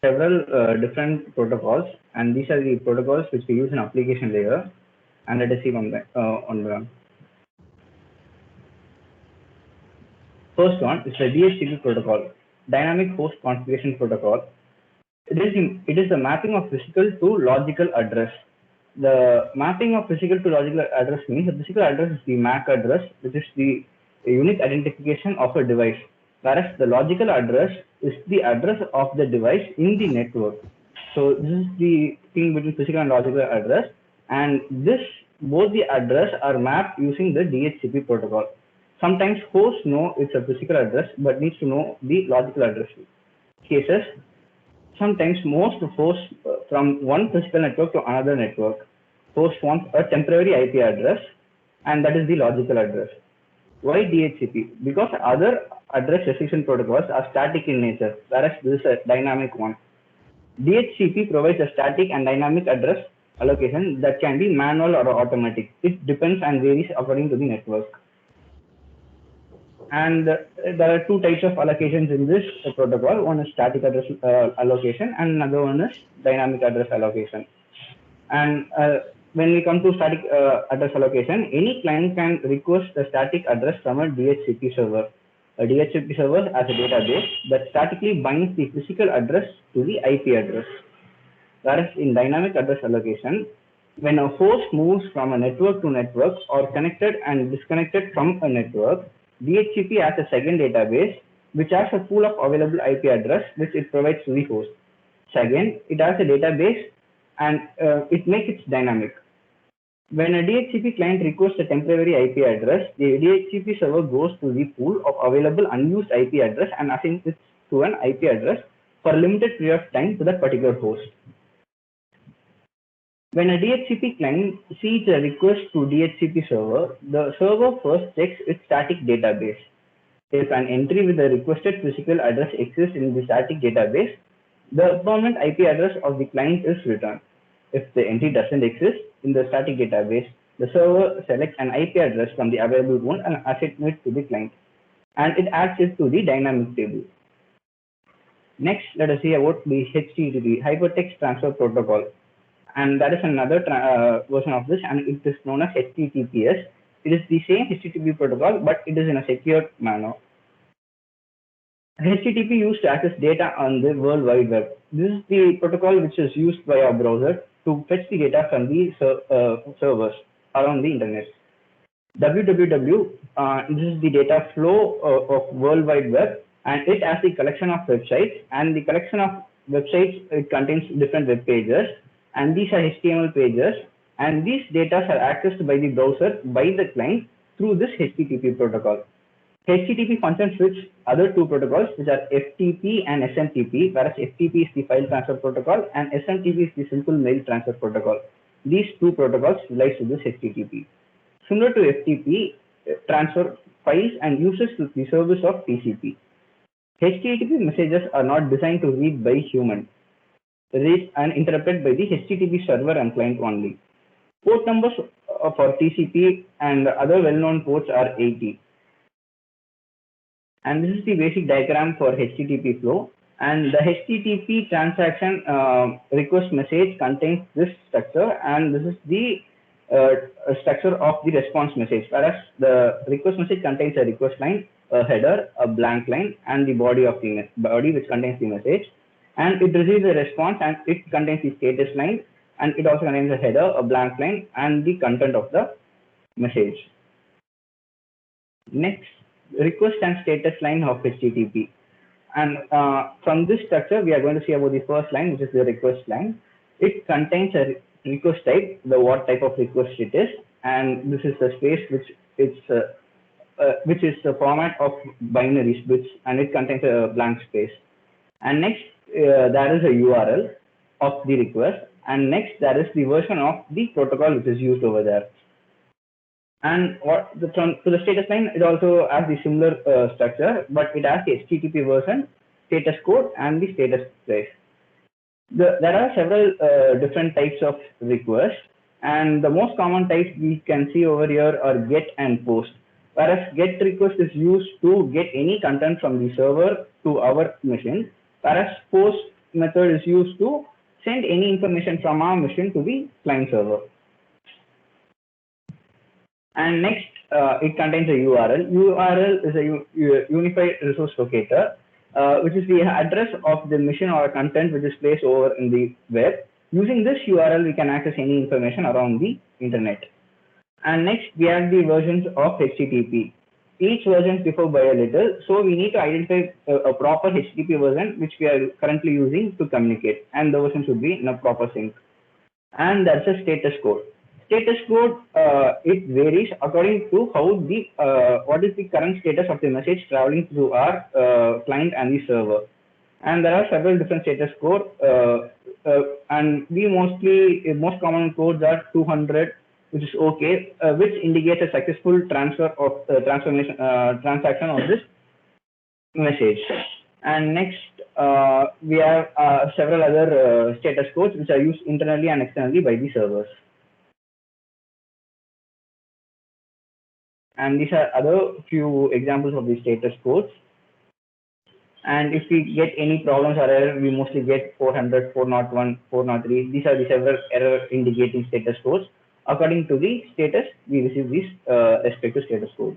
several different protocols, and these are the protocols which we use in application layer. And let us see on the first one is the DHCP protocol, Dynamic Host Configuration Protocol. It is the mapping of physical to logical address. The mapping of physical to logical address means the physical address is the MAC address, which is the unique identification of a device, whereas the logical address is the address of the device in the network. So this is the thing between physical and logical address, and both the address are mapped using the DHCP protocol. Sometimes hosts know it's a physical address, but needs to know the logical address. Cases, sometimes most hosts from one physical network to another network. Host wants a temporary IP address, and that is the logical address. Why DHCP? Because other address restriction protocols are static in nature, whereas this is a dynamic one. DHCP provides a static and dynamic address allocation that can be manual or automatic. It depends and varies according to the network. And there are two types of allocations in this protocol. One is static address allocation, and another one is dynamic address allocation. And when we come to static address allocation, any client can request the static address from a DHCP server. A DHCP server as a database that statically binds the physical address to the IP address. Whereas in dynamic address allocation, when a host moves from a network to network or connected and disconnected from a network, DHCP has a second database which has a pool of available IP address which it provides to the host. Second, it has a database and it makes it dynamic. When a DHCP client requests a temporary IP address, the DHCP server goes to the pool of available unused IP address and assigns it to an IP address for a limited period of time to that particular host. When a DHCP client sees a request to DHCP server, the server first checks its static database. If an entry with the requested physical address exists in the static database, the permanent IP address of the client is returned. If the entry doesn't exist in the static database, the server selects an IP address from the available one and assigns it to the client, and it adds it to the dynamic table. Next, let us see about the HTTP, Hypertext Transfer Protocol. And that is another version of this, and it is known as HTTPS. It is the same HTTP protocol, but it is in a secure manner. HTTP used to access data on the World Wide Web. This is the protocol which is used by our browser to fetch the data from the servers around the internet. www, this is the data flow of World Wide Web, and it has the collection of websites, and the collection of websites, it contains different web pages, and these are HTML pages, and these data are accessed by the browser by the client through this HTTP protocol. HTTP functions with other two protocols, which are FTP and SMTP, whereas FTP is the file transfer protocol and SMTP is the simple mail transfer protocol. These two protocols rely to this HTTP. Similar to FTP, transfer files and uses the service of TCP. HTTP messages are not designed to read by human. Read and interpreted by the HTTP server and client only. Port numbers for TCP and other well-known ports are 80. And this is the basic diagram for HTTP flow. And the HTTP transaction request message contains this structure, and this is the structure of the response message. Whereas the request message contains a request line, a header, a blank line, and the body of the body which contains the message. And it receives a response, and it contains the status line, and it also contains a header, a blank line, and the content of the message. Next, request and status line of HTTP. And from this structure, we are going to see about the first line, which is the request line. It contains a request type, the what type of request it is, and this is the space which is the format of binaries bits, and it contains a blank space. And next, there is a URL of the request, and next there is the version of the protocol which is used over there. And to the status line, it also has the similar structure, but it has the HTTP version, status code, and the status place. There are several different types of requests, and the most common types we can see over here are GET and POST. Whereas GET request is used to get any content from the server to our machine, whereas POST method is used to send any information from our machine to the client server. And next, it contains a URL. URL is a unified resource locator, which is the address of the machine or content which is placed over in the web. Using this URL, we can access any information around the internet. And next, we have the versions of HTTP. Each version differs by a little, so we need to identify a proper HTTP version which we are currently using to communicate, and the version should be in a proper sync. And that's a status code. Status code, it varies according to how the what is the current status of the message traveling through our client and the server. And there are several different status codes, and most common codes are 200, which is okay, which indicates a successful transfer of transaction of this message. And next, we have several other status codes which are used internally and externally by the servers. And these are other few examples of the status codes. And if we get any problems or error, we mostly get 400, 401, 403. These are the several error indicating status codes. According to the status, we receive these respective status codes.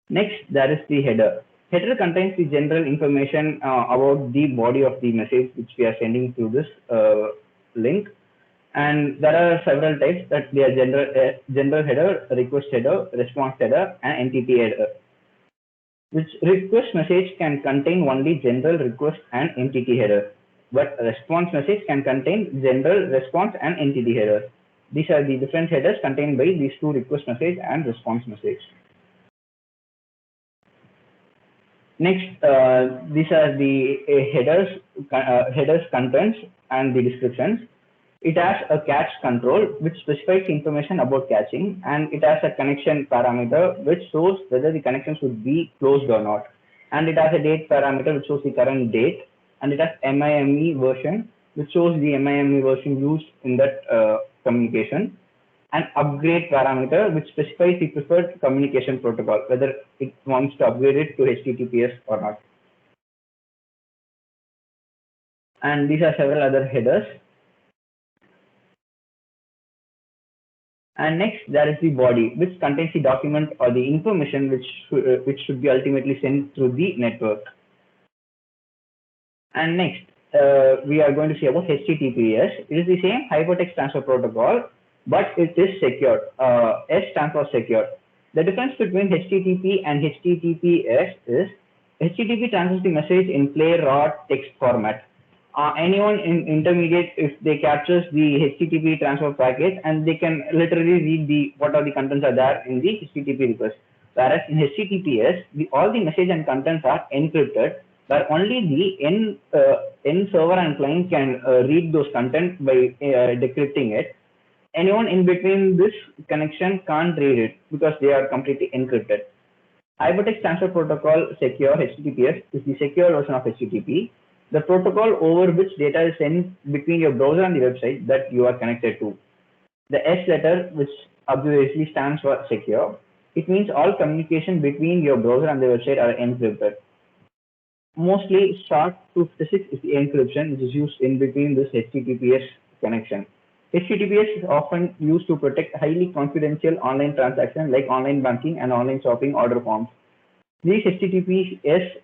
Next, there is the header. Header contains the general information about the body of the message which we are sending through this link. And there are several types, that they are general header, request header, response header, and entity header. Which request message can contain only general request and entity header, but response message can contain general response and entity header. These are the different headers contained by these two, request message and response message. Next, these are the headers, contents, and the descriptions. It has a cache control which specifies information about caching, and it has a connection parameter which shows whether the connection should be closed or not. And it has a date parameter which shows the current date, and it has MIME version which shows the MIME version used in that communication. An upgrade parameter which specifies the preferred communication protocol, whether it wants to upgrade it to HTTPS or not. And these are several other headers. And next, there is the body, which contains the document or the information which should be ultimately sent through the network. And next, we are going to see about HTTPS. It is the same hypertext transfer protocol, but it is secure. S stands for secure. The difference between HTTP and HTTPS is HTTP transfers the message in plain raw text format. Anyone in intermediate, if they captures the HTTP transfer packet, and they can literally read what are the contents are there in the HTTP request. Whereas in HTTPS, all the message and contents are encrypted, where only the end server and client can read those contents by decrypting it. Anyone in between this connection can't read it because they are completely encrypted. Hypertext Transfer Protocol Secure HTTPS is the secure version of HTTP, the protocol over which data is sent between your browser and the website that you are connected to. The S letter, which obviously stands for secure, it means all communication between your browser and the website are encrypted. Mostly SHA-256 is the encryption which is used in between this HTTPS connection. HTTPS is often used to protect highly confidential online transactions like online banking and online shopping order forms. These HTTPS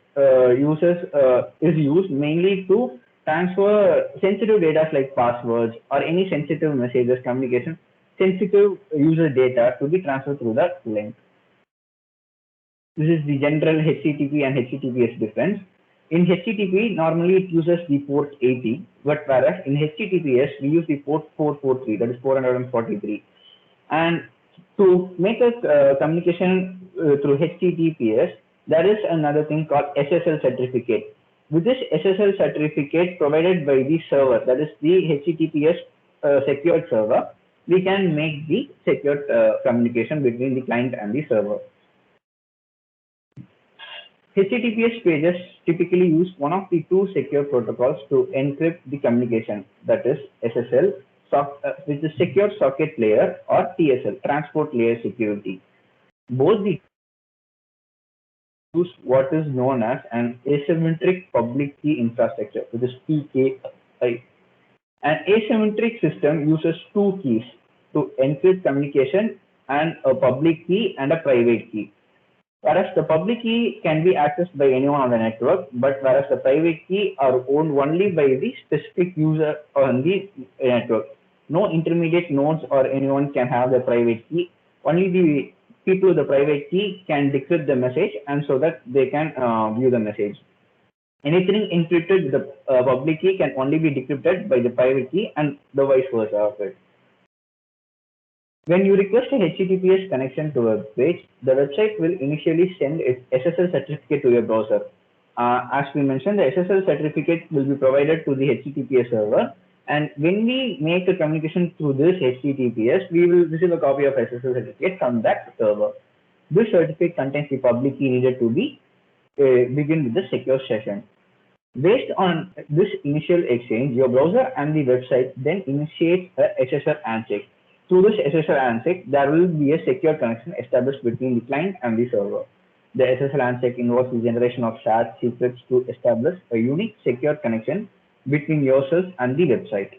is used mainly to transfer sensitive data like passwords or any sensitive messages, communication, sensitive user data to be transferred through the link. This is the general HTTP and HTTPS difference. In HTTP, normally it uses the port 80, but whereas in HTTPS, we use the port 443, that is 443. And to make a communication through HTTPS, there is another thing called SSL certificate. With this SSL certificate provided by the server, that is the HTTPS secured server, we can make the secured communication between the client and the server. HTTPS pages typically use one of the two secure protocols to encrypt the communication, that is SSL, which is Secure Socket Layer, or TSL, Transport Layer Security. Both the use what is known as an asymmetric public key infrastructure, which is PKI. An asymmetric system uses two keys to encrypt communication, and a public key and a private key. Whereas the public key can be accessed by anyone on the network, but whereas the private key are owned only by the specific user on the network. No intermediate nodes or anyone can have the private key. Only the people with the private key can decrypt the message, and so that they can view the message. Anything encrypted with the public key can only be decrypted by the private key, and the vice versa of it. When you request a HTTPS connection to a page, the website will initially send its SSL certificate to your browser. As we mentioned, the SSL certificate will be provided to the HTTPS server, and when we make a communication through this HTTPS, we will receive a copy of SSL certificate from that server. This certificate contains the public key needed to be begin with the secure session. Based on this initial exchange, your browser and the website then initiate a SSL handshake. Through this SSL handshake, there will be a secure connection established between the client and the server. The SSL handshake involves the generation of shared secrets to establish a unique secure connection between yourself and the website.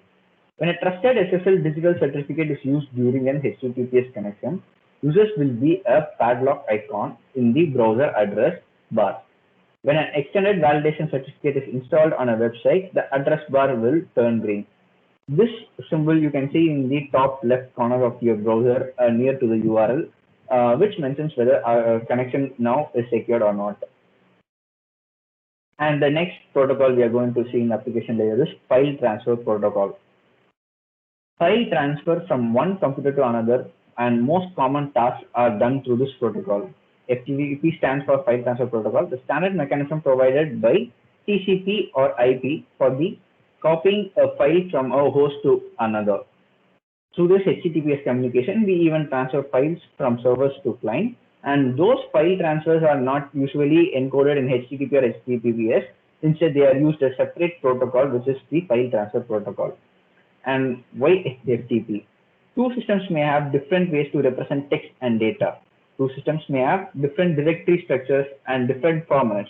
When a trusted SSL digital certificate is used during an HTTPS connection, users will see a padlock icon in the browser address bar. When an extended validation certificate is installed on a website, the address bar will turn green. This symbol you can see in the top left corner of your browser near to the URL, which mentions whether our connection now is secured or not. And the next protocol we are going to see in the application layer is file transfer protocol. File transfer from one computer to another, and most common tasks are done through this protocol. FTP stands for File Transfer Protocol, the standard mechanism provided by TCP or IP for the copying a file from a host to another. Through this HTTPS communication, we even transfer files from servers to client, and those file transfers are not usually encoded in HTTP or HTTPS. Instead, they are used as a separate protocol, which is the File Transfer Protocol. And why FTP? Two systems may have different ways to represent text and data. Two systems may have different directory structures and different formats.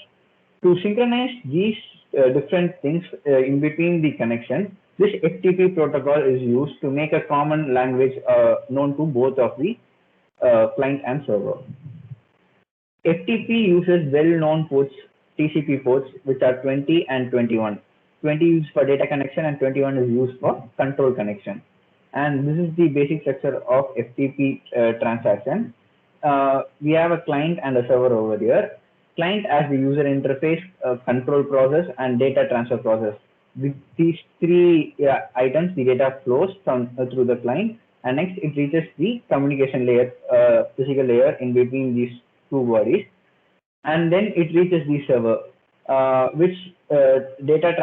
To synchronize these different things in between the connection, this FTP protocol is used to make a common language known to both of the client and server. FTP uses well-known ports, TCP ports, which are 20 and 21. 20 is used for data connection and 21 is used for control connection. And this is the basic structure of FTP transaction. We have a client and a server over here. Client as the user interface, control process, and data transfer process. With these three items, the data flows through the client, and next it reaches the communication layer, physical layer in between these two bodies, and then it reaches the server, which does the data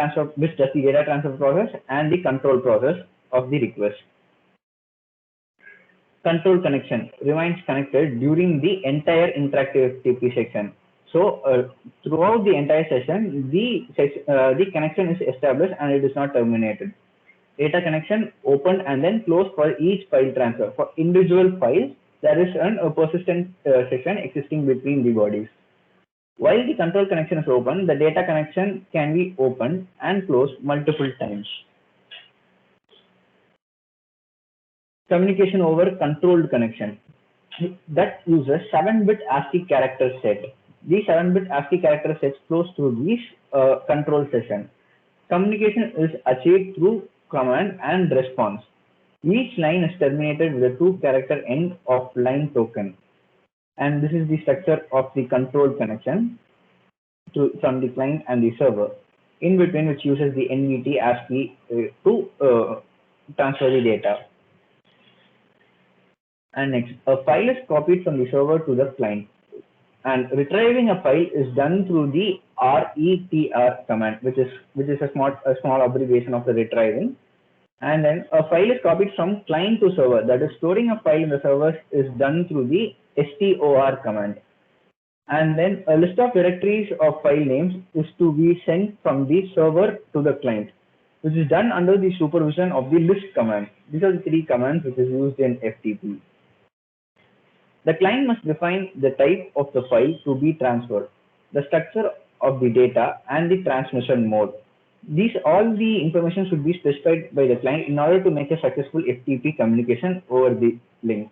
transfer process and the control process of the request. Control connection remains connected during the entire interactive FTP section. So throughout the entire session, the connection is established and it is not terminated. Data connection opened and then closed for each file transfer. For individual files, there is a persistent section existing between the bodies. While the control connection is open, the data connection can be opened and closed multiple times. Communication over controlled connection. That uses 7-bit ASCII character set. These 7-bit ASCII character sets flows through these control session. Communication is achieved through command and response. Each line is terminated with a 2-character end of line token. And this is the structure of the control connection from the client and the server, in between which uses the NVT ASCII to transfer the data. And next, a file is copied from the server to the client. And retrieving a file is done through the RETR command, which is a small abbreviation of the retrieving. And then a file is copied from client to server. That is, storing a file in the server is done through the STOR command. And then a list of directories of file names is to be sent from the server to the client, which is done under the supervision of the list command. These are the 3 commands which is used in FTP. The client must define the type of the file to be transferred. the structure of the data, and the transmission mode. These all the information should be specified by the client in order to make a successful FTP communication over the link.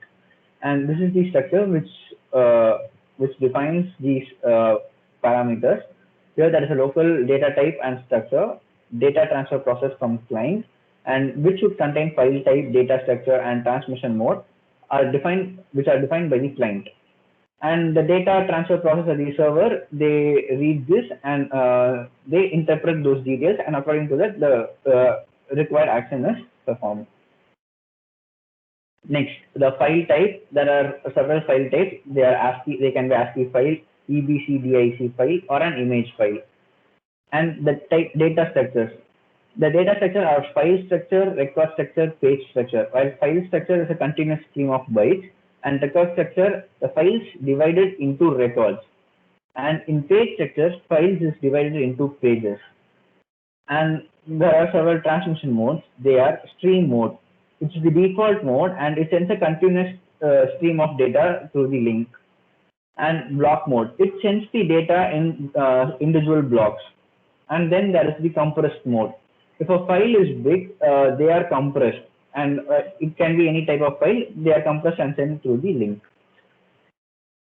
And this is the structure which defines these parameters. Here there is a local data type and structure, data transfer process from client, and which should contain file type, data structure, and transmission mode which are defined by the client. And the data transfer process at the server, they read this and they interpret those details, and according to that, the required action is performed. Next, the file type. There are several file types. They can be ASCII file, EBCDIC file, or an image file. And the type data structures. The data structure are file structure, record structure, page structure. While file structure is a continuous stream of bytes, and record structure, the files divided into records. And in page structure, files is divided into pages. And there are several transmission modes. They are stream mode, which is the default mode, and it sends a continuous stream of data through the link. And block mode, it sends the data in individual blocks. And then there is the compressed mode. If a file is big, they are compressed, and it can be any type of file. They are compressed and sent through the link.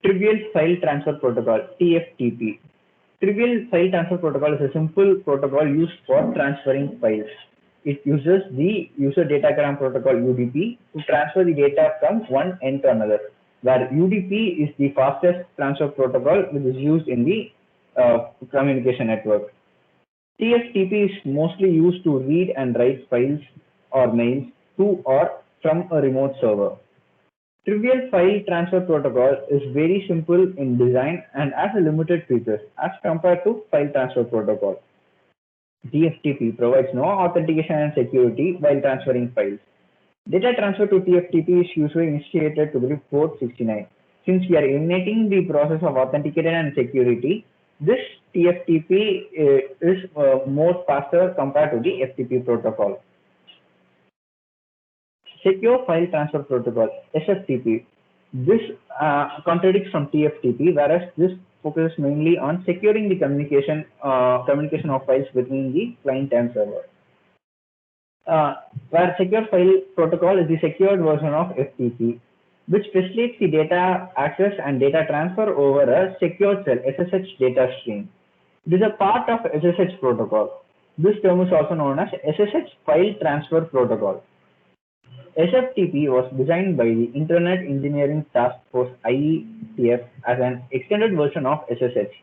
Trivial File Transfer Protocol, TFTP. Trivial File Transfer Protocol is a simple protocol used for transferring files. It uses the User Datagram Protocol UDP to transfer the data from one end to another, where UDP is the fastest transfer protocol which is used in the communication network. TFTP is mostly used to read and write files or mails to or from a remote server. Trivial File Transfer Protocol is very simple in design and has a limited features as compared to File Transfer Protocol. TFTP provides no authentication and security while transferring files. Data transfer to TFTP is usually initiated to the port 69. Since we are eliminating the process of authentication and security, this TFTP is more faster compared to the FTP protocol. Secure File Transfer Protocol, SFTP. This contradicts from TFTP, whereas this focuses mainly on securing the communication of files between the client and server. Where Secure File Protocol is the secured version of FTP, which facilitates the data access and data transfer over a secure cell SSH data stream. It is a part of SSH protocol. This term is also known as SSH File Transfer Protocol. SFTP was designed by the Internet Engineering Task Force IETF as an extended version of SSH,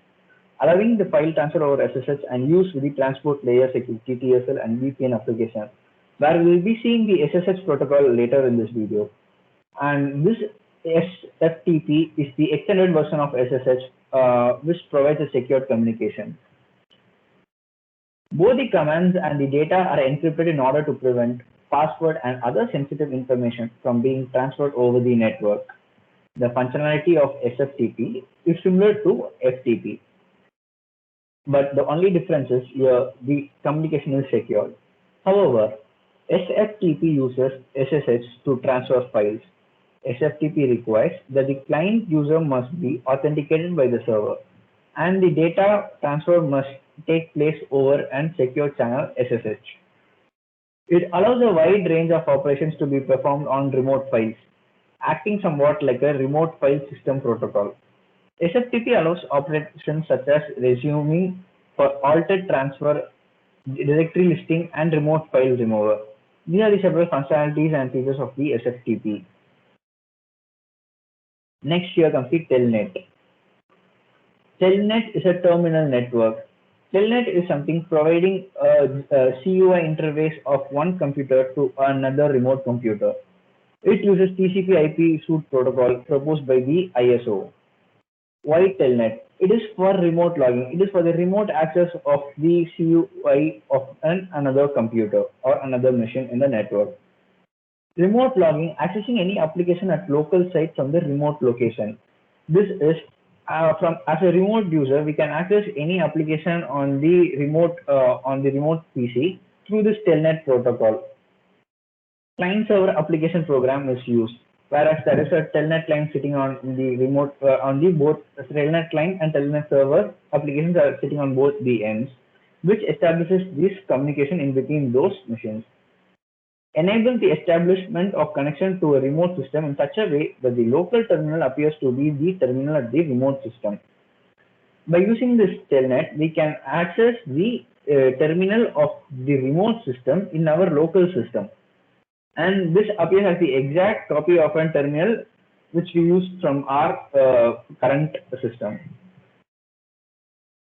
allowing the file transfer over SSH and use with the transport layer security TSL and VPN application, where we will be seeing the SSH protocol later in this video. And this SFTP is the extended version of SSH, which provides a secured communication. Both the commands and the data are encrypted in order to prevent password and other sensitive information from being transferred over the network. The functionality of SFTP is similar to FTP, but the only difference is here the communication is secured. However, SFTP uses SSH to transfer files. SFTP requires that the client user must be authenticated by the server, and the data transfer must take place over an secure channel SSH. It allows a wide range of operations to be performed on remote files, acting somewhat like a remote file system protocol. SFTP allows operations such as resuming for altered transfer, directory listing, and remote file remover. These are the several functionalities and features of the SFTP. Next, here comes the Telnet. Telnet is a terminal network. Telnet is something providing a CUI interface of one computer to another remote computer. It uses TCP/IP suite protocol proposed by the ISO. Why Telnet? It is for remote logging. It is for the remote access of the CUI of another computer or another machine in the network. Remote logging, accessing any application at local site from the remote location. This is as a remote user, we can access any application on the remote PC through this Telnet protocol. Client server application program is used. whereas there is a telnet line sitting on the remote on the both telnet line and telnet server applications are sitting on both the ends, which establishes this communication in between those machines. Enable the establishment of connection to a remote system in such a way that the local terminal appears to be the terminal at the remote system. By using this telnet, we can access the terminal of the remote system in our local system. And this appears as the exact copy of a terminal which we use from our current system.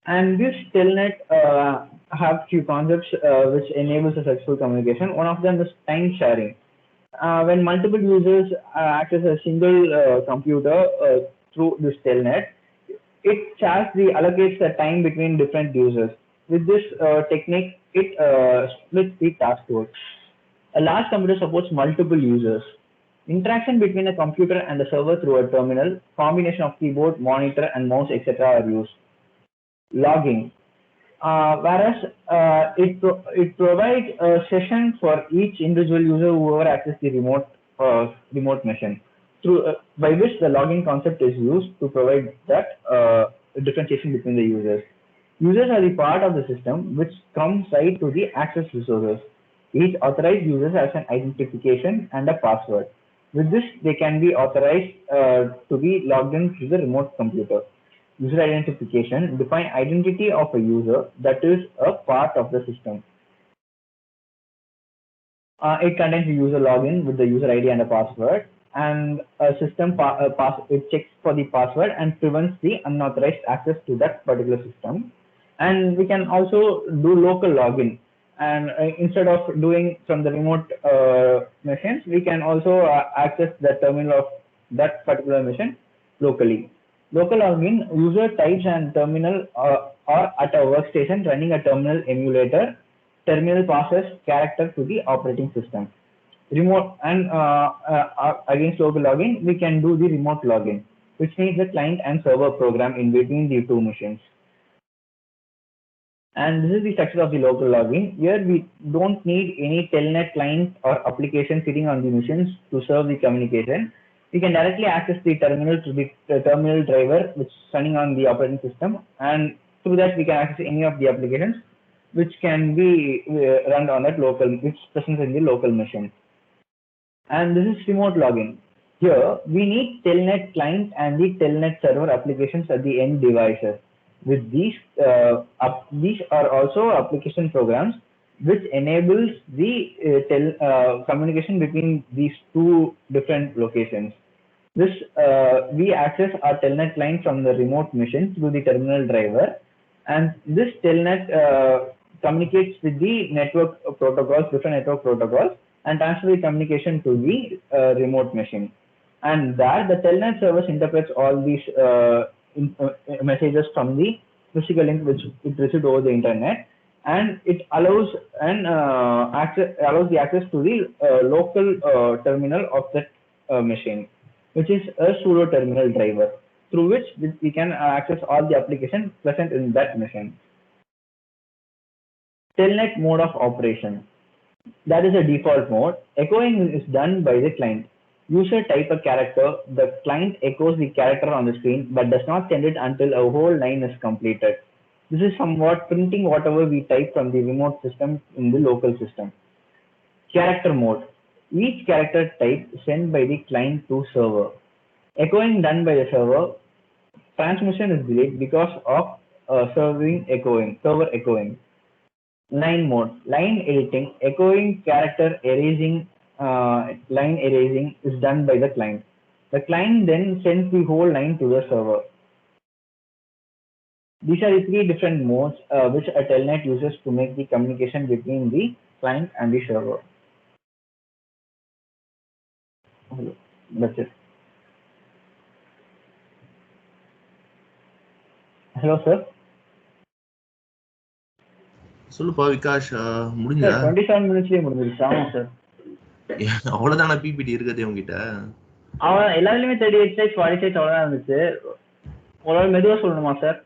And this telnet have few concepts which enables a successful communication. One of them is time sharing. When multiple users access a single computer through this telnet, it allocates the time between different users. With this technique, it splits the task work. A large computer supports multiple users. Interaction between a computer and a server through a terminal, combination of keyboard, monitor, and mouse, etc. are used. Logging. Whereas it provides a session for each individual user who ever access the remote machine, by which the logging concept is used to provide that differentiation between the users. Users are the part of the system which comes right to the access resources. Each authorized user has an identification and a password. With this, they can be authorized to be logged in to the remote computer. User identification define identity of a user that is a part of the system. It contains a user login with the user ID and a password, and a system it checks for the password and prevents the unauthorized access to that particular system. And we can also do local login. And instead of doing from the remote machines, we can also access the terminal of that particular machine locally. Local login, user types and terminal or at a workstation running a terminal emulator. Terminal passes character to the operating system. Remote and against local login, we can do the remote login, which needs the client and server program in between the two machines. And this is the structure of the local login. Here we don't need any telnet client or application sitting on the machines to serve the communication. We can directly access the terminal to the terminal driver which is running on the operating system, and through that we can access any of the applications which can be run on that local, which present in the local machine. And this is remote login. Here we need telnet client and the telnet server applications at the end devices. With these are also application programs which enables the communication between these two different locations. This we access our telnet client from the remote machine through the terminal driver, and this telnet communicates with the network protocols, different network protocols, and transfer the communication to the remote machine. And there, the telnet service interprets all these messages from the physical link which it received over the internet, and it allows the access to the local terminal of that machine, which is a pseudo terminal driver, through which we can access all the applications present in that machine. Telnet mode of operation. That is a default mode. Echoing is done by the client. User type a character, the client echoes the character on the screen but does not send it until a whole line is completed. This is somewhat printing whatever we type from the remote system in the local system. Character mode. Each character type sent by the client to server. Echoing done by the server. Transmission is delayed because of server echoing. Line mode. Line editing. Echoing, character erasing, line erasing is done by the client. The client then sends the whole line to the server. These are the three different modes which a telnet uses to make the communication between the client and the server. That's it. Hello, sir. சொல்லுப்பா விகாஷ், முடிஞ்சதா? 27 minutesலயே முடிஞ்சிருச்சு. ஆமா sir. அவ்வளவுதான PPT இருக்கதே உங்ககிட்ட? அவன் எல்லாத்துலயுமே 38 slides 40 slides அவ்வளவுதான் இருந்துச்சு. ஒரு மெதுவா சொல்லணுமா சார்?